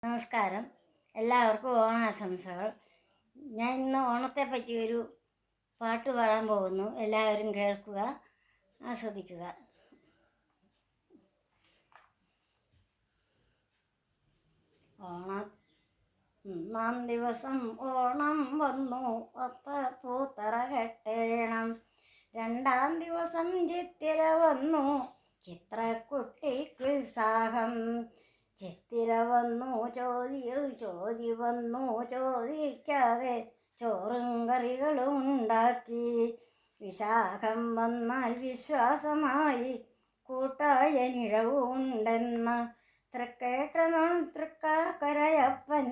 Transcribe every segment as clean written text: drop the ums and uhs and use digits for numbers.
നമസ്കാരം. എല്ലാവർക്കും ഓണാശംസകൾ. ഞാൻ ഇന്ന് ഓണത്തെ പറ്റി ഒരു പാട്ട് പാടാൻ പോകുന്നു. എല്ലാവരും കേൾക്കുക, ആസ്വദിക്കുക. ഒന്നാം ദിവസം ഓണം വന്നു, ഒത്ത പൂത്തറ കെട്ടേണം. രണ്ടാം ദിവസം ചിത്തിര വന്നു, ചിത്രക്കുട്ടിക്കുത്സാഹം. ചിത്തിര വന്നു ചോദി വന്നു ചോദിക്കാതെ ചോറും കറികളും ഉണ്ടാക്കി. വിശാഖം വന്നാൽ വിശ്വാസമായി കൂട്ടായ നിഴവുണ്ടെന്ന്. തൃക്കാക്കരയപ്പൻ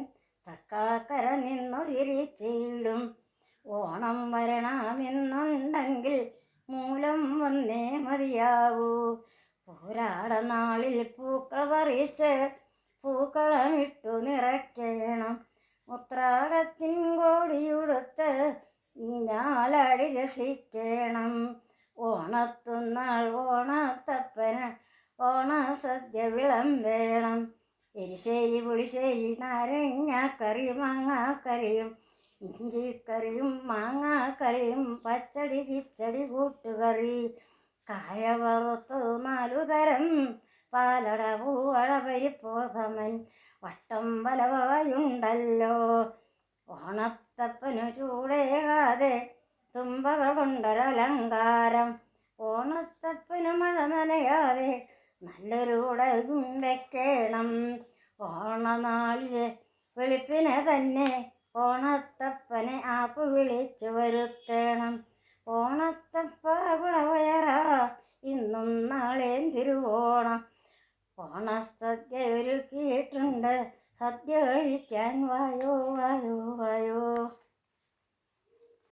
തൃക്കാക്കര നിന്നു തിരിച്ചിടും. ഓണം വരണമെന്നുണ്ടെങ്കിൽ മൂലം വന്നേ മതിയാകൂ. പോരാടനാളിൽ പൂക്കൾ പറിച്ച് പൂക്കളമിട്ടു നിറയ്ക്കണം. ഉത്രാടത്തിൻ കോടിയുടുത്ത് ഞാലാടി രസിക്കണം. ഓണത്തുനാൾ ഓണത്തപ്പന് ഓണസദ്യ വിളമ്പേണം. എരിശ്ശേരി പുളിശ്ശേരി നാരങ്ങാക്കറി മാങ്ങാക്കറിയും ഇഞ്ചിക്കറിയും മാങ്ങാക്കറിയും പച്ചടി കിച്ചടി കൂട്ടുകറി. കായ വറുത്ത് 4 തരം പാലട പൂവട പരിപ്പോതമൻ വട്ടം പലവകയുണ്ടല്ലോ. ഓണത്തപ്പനു ചൂടേകാതെ തുമ്പകൾ കൊണ്ടൊരലങ്കാരം. ഓണത്തപ്പനു മഴ നനയാതെ നല്ലൊരു ഉടയും വെക്കണം. ഓണനാളിലെ വെളുപ്പിനെ തന്നെ ഓണത്തപ്പനെ ആപ്പ് വിളിച്ചു വരുത്തേണം. ഓണത്തപ്പ ഗുണവയറാ, ഇന്നും നാളെയും തിരുവോണം. ഓണസദ്യ ഒരുക്കിയിട്ടുണ്ട്, സദ്യ കഴിക്കാൻ വായോ വായോ വായോ.